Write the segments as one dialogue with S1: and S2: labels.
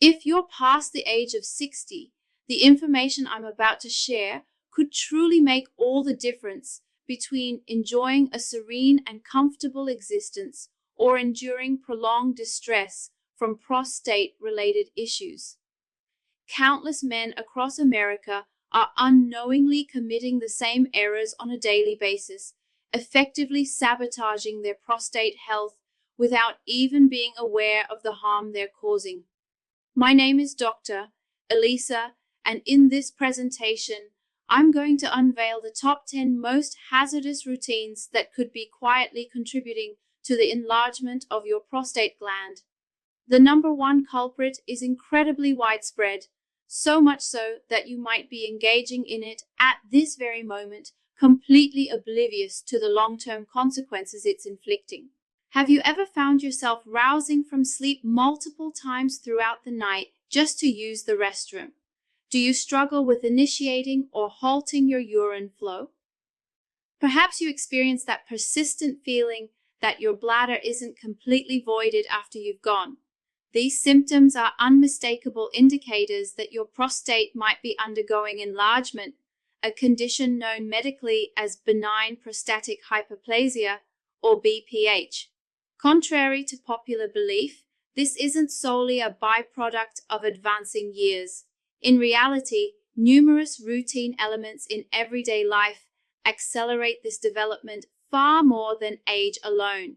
S1: If you're past the age of 60, the information I'm about to share could truly make all the difference between enjoying a serene and comfortable existence or enduring prolonged distress from prostate-related issues. Countless men across America are unknowingly committing the same errors on a daily basis, effectively sabotaging their prostate health without even being aware of the harm they're causing. My name is Dr. Elisa, and in this presentation, I'm going to unveil the top 10 most hazardous routines that could be quietly contributing to the enlargement of your prostate gland. The number one culprit is incredibly widespread, so much so that you might be engaging in it at this very moment, completely oblivious to the long-term consequences it's inflicting. Have you ever found yourself rousing from sleep multiple times throughout the night just to use the restroom? Do you struggle with initiating or halting your urine flow? Perhaps you experience that persistent feeling that your bladder isn't completely voided after you've gone. These symptoms are unmistakable indicators that your prostate might be undergoing enlargement, a condition known medically as benign prostatic hyperplasia, or BPH. Contrary to popular belief, this isn't solely a byproduct of advancing years. In reality, numerous routine elements in everyday life accelerate this development far more than age alone.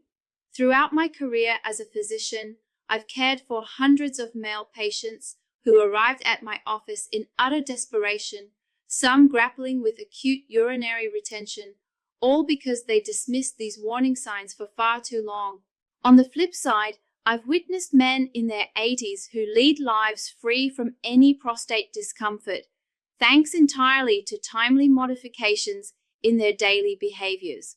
S1: Throughout my career as a physician, I've cared for hundreds of male patients who arrived at my office in utter desperation, some grappling with acute urinary retention, all because they dismissed these warning signs for far too long. On the flip side, I've witnessed men in their 80s who lead lives free from any prostate discomfort, thanks entirely to timely modifications in their daily behaviors.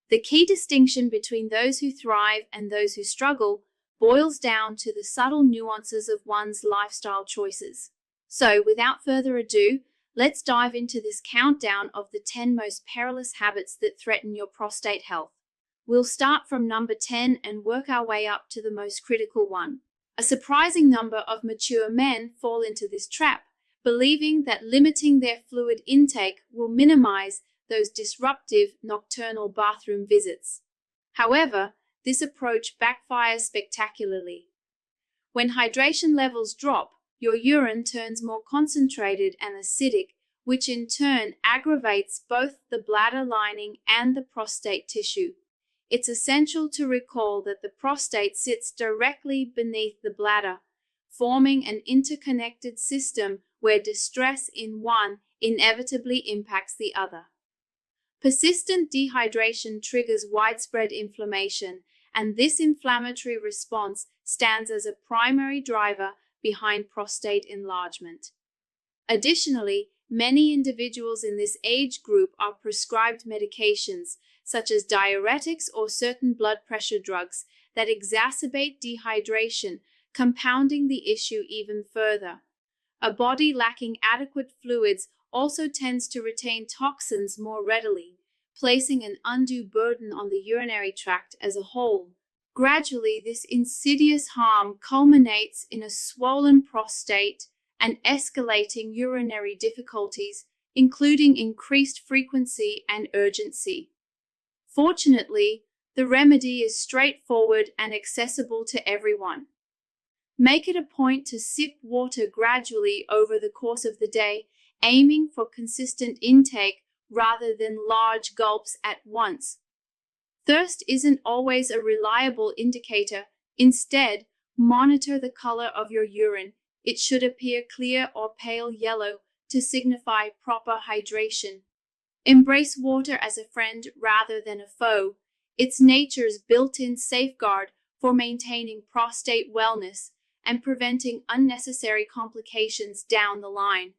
S1: The key distinction between those who thrive and those who struggle boils down to the subtle nuances of one's lifestyle choices. So, without further ado, let's dive into this countdown of the 10 most perilous habits that threaten your prostate health. We'll start from number 10 and work our way up to the most critical one. A surprising number of mature men fall into this trap, believing that limiting their fluid intake will minimize those disruptive nocturnal bathroom visits. However, this approach backfires spectacularly. When hydration levels drop, your urine turns more concentrated and acidic, which in turn aggravates both the bladder lining and the prostate tissue. It's essential to recall that the prostate sits directly beneath the bladder, forming an interconnected system where distress in one inevitably impacts the other. Persistent dehydration triggers widespread inflammation, and this inflammatory response stands as a primary driver behind prostate enlargement. Additionally, many individuals in this age group are prescribed medications, such as diuretics or certain blood pressure drugs, that exacerbate dehydration, compounding the issue even further. A body lacking adequate fluids also tends to retain toxins more readily, placing an undue burden on the urinary tract as a whole. Gradually, this insidious harm culminates in a swollen prostate and escalating urinary difficulties, including increased frequency and urgency. Fortunately, the remedy is straightforward and accessible to everyone. Make it a point to sip water gradually over the course of the day, aiming for consistent intake rather than large gulps at once. Thirst isn't always a reliable indicator. Instead, monitor the color of your urine. It should appear clear or pale yellow to signify proper hydration. Embrace water as a friend rather than a foe. It's nature's built-in safeguard for maintaining prostate wellness and preventing unnecessary complications down the line.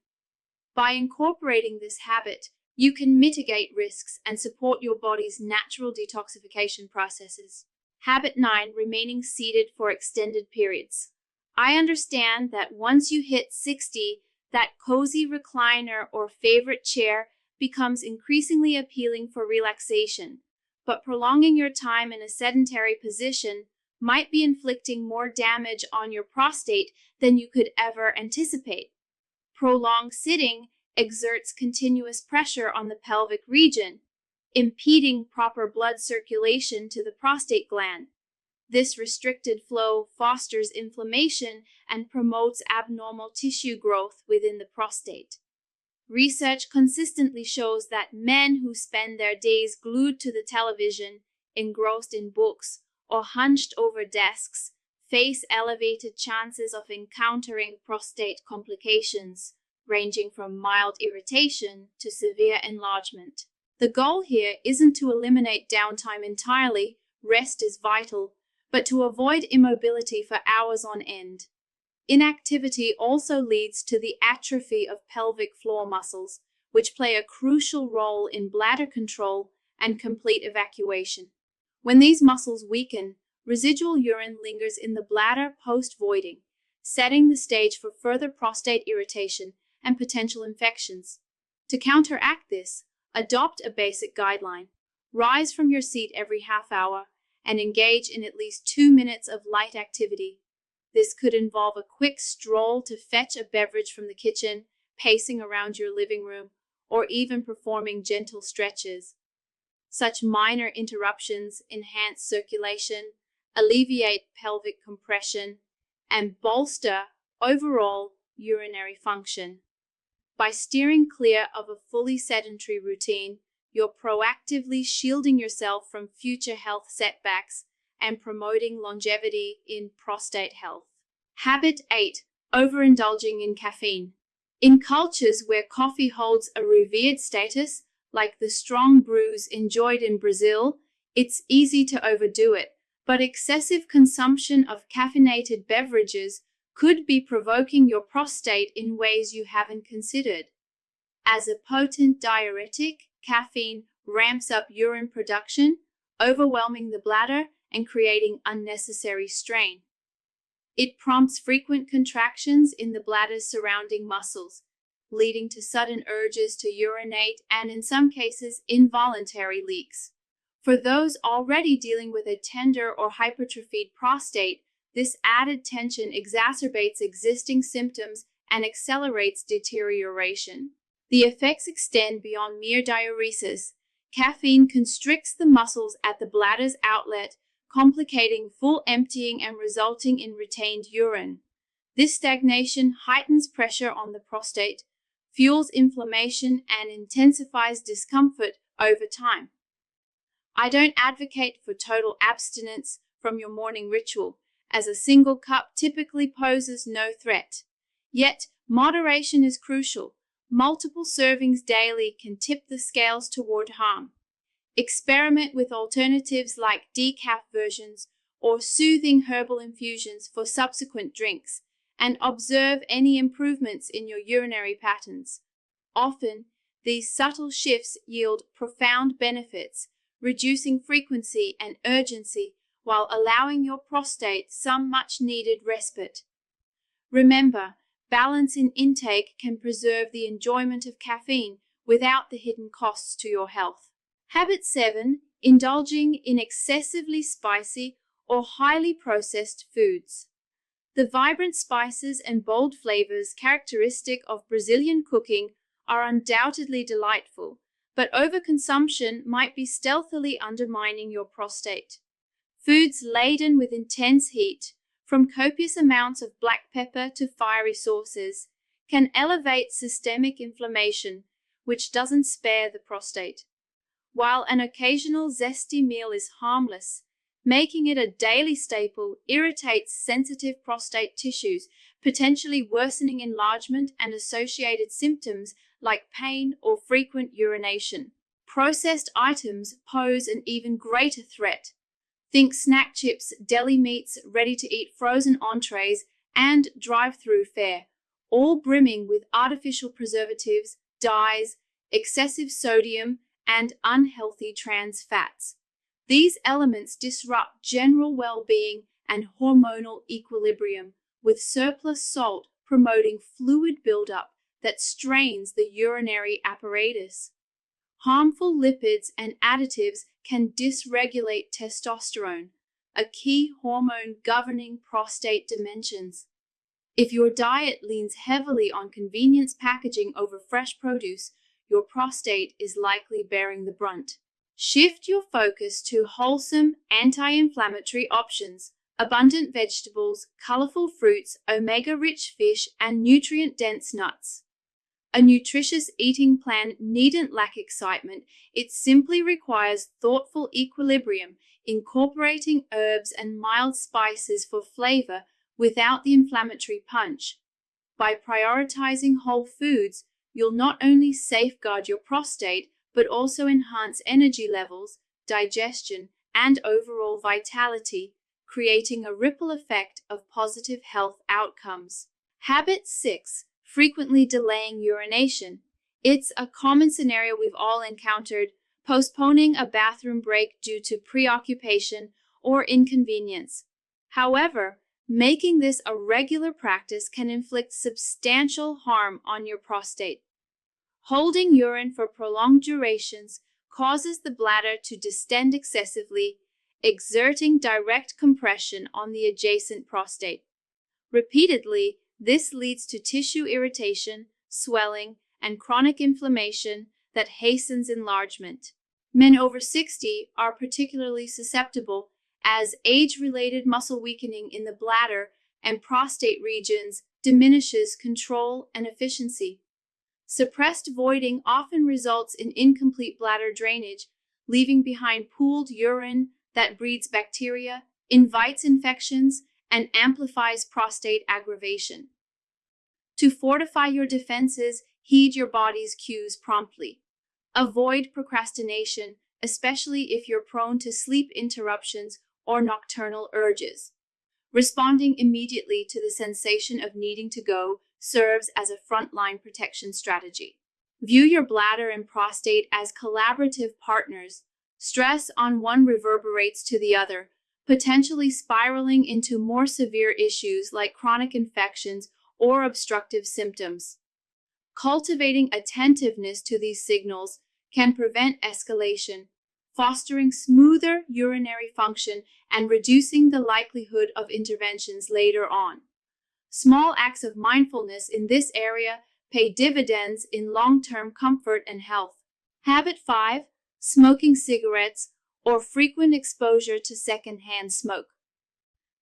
S1: By incorporating this habit, you can mitigate risks and support your body's natural detoxification processes. Habit 9. Remaining seated for extended periods. I understand that once you hit 60, that cozy recliner or favorite chair becomes increasingly appealing for relaxation, but prolonging your time in a sedentary position, might be inflicting more damage on your prostate than you could ever anticipate. Prolonged sitting exerts continuous pressure on the pelvic region, impeding proper blood circulation to the prostate gland. This restricted flow fosters inflammation and promotes abnormal tissue growth within the prostate. Research consistently shows that men who spend their days glued to the television, engrossed in books, or hunched over desks face elevated chances of encountering prostate complications, ranging from mild irritation to severe enlargement. The goal here isn't to eliminate downtime entirely, rest is vital, but to avoid immobility for hours on end. Inactivity also leads to the atrophy of pelvic floor muscles, which play a crucial role in bladder control and complete evacuation. When these muscles weaken, residual urine lingers in the bladder post-voiding, setting the stage for further prostate irritation and potential infections. To counteract this, adopt a basic guideline. Rise from your seat every half hour and engage in at least 2 minutes of light activity. This could involve a quick stroll to fetch a beverage from the kitchen, pacing around your living room, or even performing gentle stretches. Such minor interruptions enhance circulation, alleviate pelvic compression, and bolster overall urinary function. By steering clear of a fully sedentary routine, you're proactively shielding yourself from future health setbacks and promoting longevity in prostate health. Habit 8. Overindulging in caffeine. In cultures where coffee holds a revered status, like the strong brews enjoyed in Brazil, it's easy to overdo it, but excessive consumption of caffeinated beverages could be provoking your prostate in ways you haven't considered. As a potent diuretic, caffeine ramps up urine production, overwhelming the bladder and creating unnecessary strain. It prompts frequent contractions in the bladder's surrounding muscles, leading to sudden urges to urinate and, in some cases, involuntary leaks. For those already dealing with a tender or hypertrophied prostate, this added tension exacerbates existing symptoms and accelerates deterioration. The effects extend beyond mere diuresis. Caffeine constricts the muscles at the bladder's outlet, complicating full emptying and resulting in retained urine. This stagnation heightens pressure on the prostate, fuels inflammation, and intensifies discomfort over time. I don't advocate for total abstinence from your morning ritual, as a single cup typically poses no threat. Yet, moderation is crucial. Multiple servings daily can tip the scales toward harm. Experiment with alternatives like decaf versions or soothing herbal infusions for subsequent drinks, and observe any improvements in your urinary patterns. Often, these subtle shifts yield profound benefits, reducing frequency and urgency while allowing your prostate some much-needed respite. Remember, balance in intake can preserve the enjoyment of caffeine without the hidden costs to your health. Habit 7. Indulging in excessively spicy or highly processed foods. The vibrant spices and bold flavors characteristic of Brazilian cooking are undoubtedly delightful, but overconsumption might be stealthily undermining your prostate. Foods laden with intense heat, from copious amounts of black pepper to fiery sauces, can elevate systemic inflammation, which doesn't spare the prostate. While an occasional zesty meal is harmless, making it a daily staple irritates sensitive prostate tissues, potentially worsening enlargement and associated symptoms like pain or frequent urination. Processed items pose an even greater threat. Think snack chips, deli meats, ready-to-eat frozen entrees, and drive-through fare, all brimming with artificial preservatives, dyes, excessive sodium, and unhealthy trans fats. These elements disrupt general well-being and hormonal equilibrium, with surplus salt promoting fluid buildup that strains the urinary apparatus. Harmful lipids and additives can dysregulate testosterone, a key hormone governing prostate dimensions. If your diet leans heavily on convenience packaging over fresh produce, your prostate is likely bearing the brunt. Shift your focus to wholesome, anti-inflammatory options, abundant vegetables, colorful fruits, omega-rich fish, and nutrient-dense nuts. A nutritious eating plan needn't lack excitement. It simply requires thoughtful equilibrium, incorporating herbs and mild spices for flavor without the inflammatory punch. By prioritizing whole foods, you'll not only safeguard your prostate, but also enhance energy levels, digestion, and overall vitality, creating a ripple effect of positive health outcomes. Habit 6. Frequently delaying urination. It's a common scenario we've all encountered, postponing a bathroom break due to preoccupation or inconvenience. However, making this a regular practice can inflict substantial harm on your prostate. Holding urine for prolonged durations causes the bladder to distend excessively, exerting direct compression on the adjacent prostate. Repeatedly, this leads to tissue irritation, swelling, and chronic inflammation that hastens enlargement. Men over 60 are particularly susceptible, as age-related muscle weakening in the bladder and prostate regions diminishes control and efficiency. Suppressed voiding often results in incomplete bladder drainage, leaving behind pooled urine that breeds bacteria, invites infections, and amplifies prostate aggravation. To fortify your defenses, heed your body's cues promptly. Avoid procrastination, especially if you're prone to sleep interruptions or nocturnal urges. Responding immediately to the sensation of needing to go serves as a frontline protection strategy. View your bladder and prostate as collaborative partners. Stress on one reverberates to the other, potentially spiraling into more severe issues like chronic infections or obstructive symptoms. Cultivating attentiveness to these signals can prevent escalation, fostering smoother urinary function and reducing the likelihood of interventions later on. Small acts of mindfulness in this area pay dividends in long-term comfort and health. Habit 5. Smoking cigarettes or frequent exposure to secondhand smoke.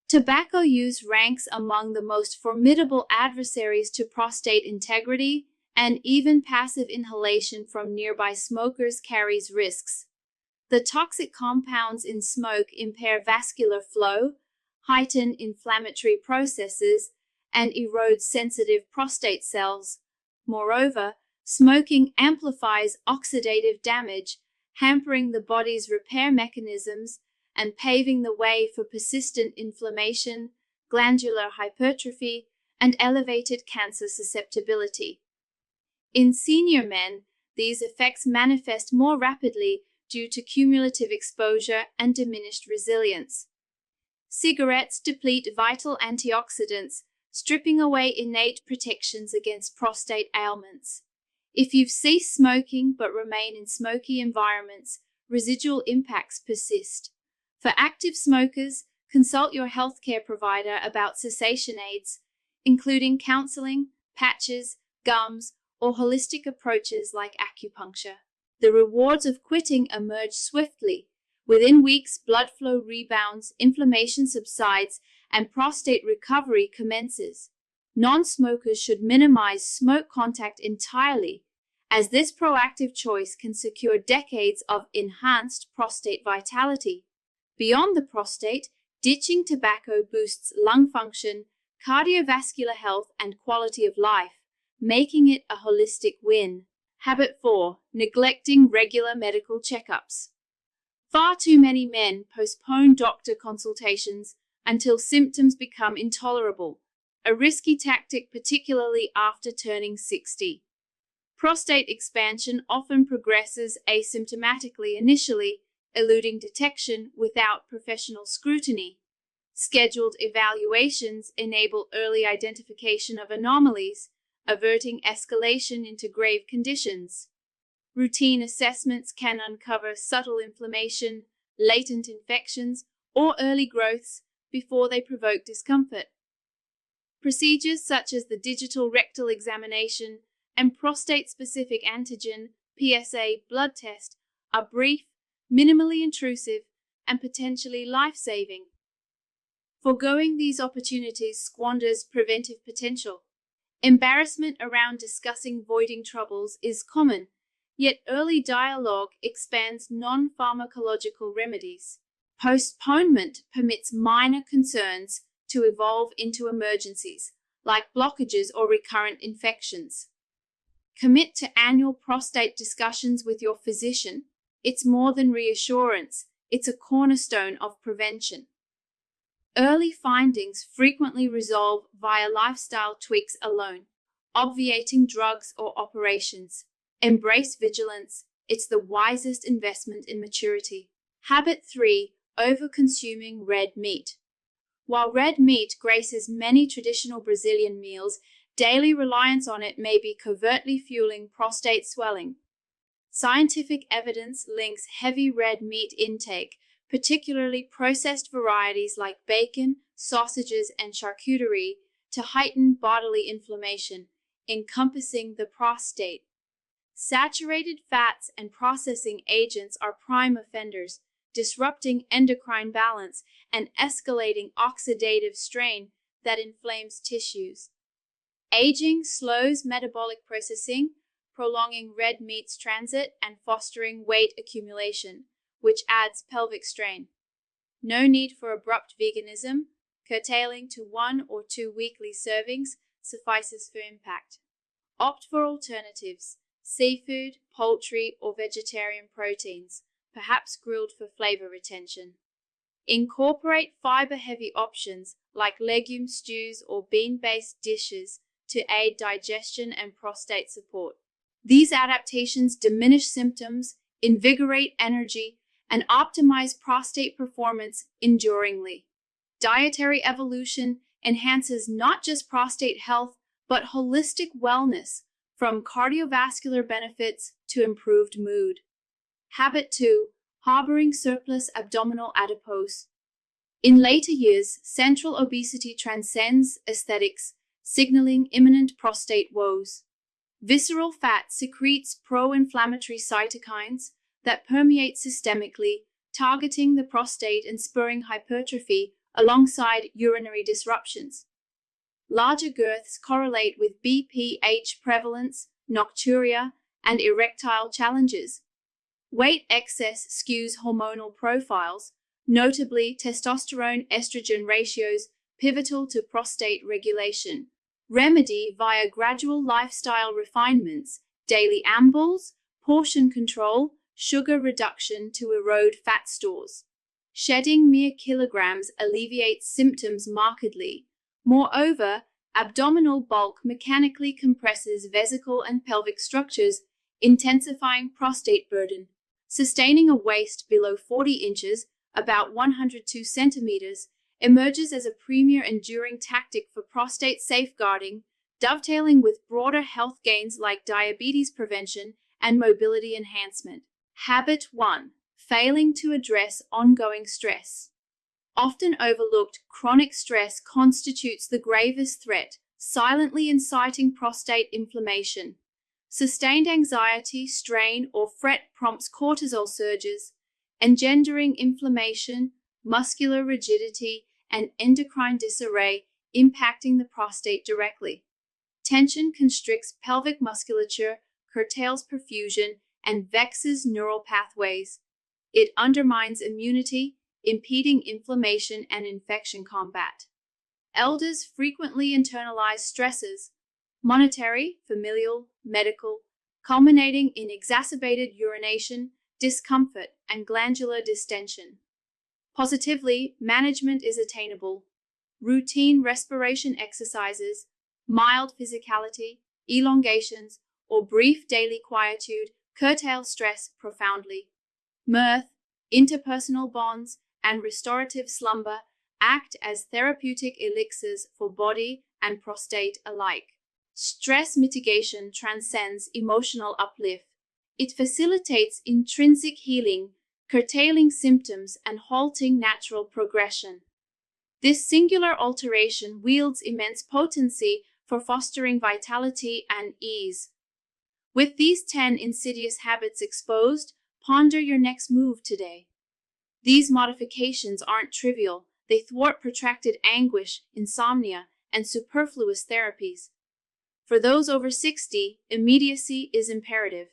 S1: Tobacco use ranks among the most formidable adversaries to prostate integrity, and even passive inhalation from nearby smokers carries risks. The toxic compounds in smoke impair vascular flow, heighten inflammatory processes, and erode sensitive prostate cells. Moreover, smoking amplifies oxidative damage, hampering the body's repair mechanisms and paving the way for persistent inflammation, glandular hypertrophy, and elevated cancer susceptibility. In senior men, these effects manifest more rapidly due to cumulative exposure and diminished resilience. Cigarettes deplete vital antioxidants, stripping away innate protections against prostate ailments. If you've ceased smoking but remain in smoky environments, residual impacts persist. For active smokers, consult your healthcare provider about cessation aids, including counseling, patches, gums, or holistic approaches like acupuncture. The rewards of quitting emerge swiftly. Within weeks, blood flow rebounds, inflammation subsides, and prostate recovery commences. Non-smokers should minimize smoke contact entirely, as this proactive choice can secure decades of enhanced prostate vitality. Beyond the prostate, ditching tobacco boosts lung function, cardiovascular health, and quality of life, making it a holistic win. Habit 4. Neglecting regular medical checkups. Far too many men postpone doctor consultations until symptoms become intolerable, a risky tactic particularly after turning 60. Prostate expansion often progresses asymptomatically initially, eluding detection without professional scrutiny. Scheduled evaluations enable early identification of anomalies, averting escalation into grave conditions. Routine assessments can uncover subtle inflammation, latent infections, or early growths before they provoke discomfort. Procedures such as the digital rectal examination and prostate-specific antigen (PSA) blood test are brief, minimally intrusive, and potentially life-saving. Foregoing these opportunities squanders preventive potential. Embarrassment around discussing voiding troubles is common, yet early dialogue expands non-pharmacological remedies. Postponement permits minor concerns to evolve into emergencies, like blockages or recurrent infections. Commit to annual prostate discussions with your physician. It's more than reassurance, it's a cornerstone of prevention. Early findings frequently resolve via lifestyle tweaks alone, obviating drugs or operations. Embrace vigilance, it's the wisest investment in maturity. Habit 3. Overconsuming red meat. While red meat graces many traditional Brazilian meals, daily reliance on it may be covertly fueling prostate swelling. Scientific evidence links heavy red meat intake, particularly processed varieties like bacon, sausages, and charcuterie, to heighten bodily inflammation, encompassing the prostate. Saturated fats and processing agents are prime offenders, disrupting endocrine balance and escalating oxidative strain that inflames tissues. Aging slows metabolic processing, prolonging red meat's transit and fostering weight accumulation, which adds pelvic strain. No need for abrupt veganism, curtailing to 1 or 2 weekly servings suffices for impact. Opt for alternatives: seafood, poultry, or vegetarian proteins, perhaps grilled for flavor retention. Incorporate fiber-heavy options like legume stews or bean-based dishes to aid digestion and prostate support. These adaptations diminish symptoms, invigorate energy, and optimize prostate performance enduringly. Dietary evolution enhances not just prostate health, but holistic wellness, from cardiovascular benefits to improved mood. Habit 2. Harboring surplus abdominal adipose. In later years, central obesity transcends aesthetics, signaling imminent prostate woes. Visceral fat secretes pro-inflammatory cytokines that permeate systemically, targeting the prostate and spurring hypertrophy alongside urinary disruptions. Larger girths correlate with BPH prevalence, nocturia, and erectile challenges. Weight excess skews hormonal profiles, notably testosterone-estrogen ratios pivotal to prostate regulation. Remedy via gradual lifestyle refinements, daily ambles, portion control, sugar reduction to erode fat stores. Shedding mere kilograms alleviates symptoms markedly. Moreover, abdominal bulk mechanically compresses vesicle and pelvic structures, intensifying prostate burden. Sustaining a waist below 40 inches, about 102 centimeters, emerges as a premier enduring tactic for prostate safeguarding, dovetailing with broader health gains like diabetes prevention and mobility enhancement. Habit 1. Failing to address ongoing stress. Often overlooked, chronic stress constitutes the gravest threat, silently inciting prostate inflammation. Sustained anxiety, strain, or fret prompts cortisol surges, engendering inflammation, muscular rigidity, and endocrine disarray, impacting the prostate directly. Tension constricts pelvic musculature, curtails perfusion, and vexes neural pathways. It undermines immunity, impeding inflammation and infection combat. Elders frequently internalize stresses, monetary, familial, medical, culminating in exacerbated urination, discomfort, and glandular distension. Positively, management is attainable. Routine respiration exercises, mild physicality, elongations, or brief daily quietude curtail stress profoundly. Mirth, interpersonal bonds, and restorative slumber act as therapeutic elixirs for body and prostate alike. Stress mitigation transcends emotional uplift. It facilitates intrinsic healing, curtailing symptoms and halting natural progression. This singular alteration wields immense potency for fostering vitality and ease. With these 10 insidious habits exposed, ponder your next move today. These modifications aren't trivial. They thwart protracted anguish, insomnia, and superfluous therapies. For those over 60, immediacy is imperative.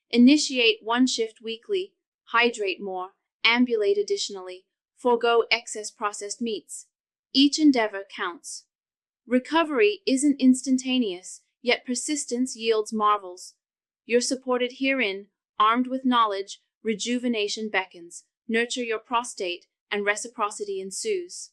S1: Initiate one shift weekly, hydrate more, ambulate additionally, forego excess processed meats. Each endeavor counts. Recovery isn't instantaneous, yet persistence yields marvels. You're supported herein, armed with knowledge, rejuvenation beckons. Nurture your prostate, and reciprocity ensues.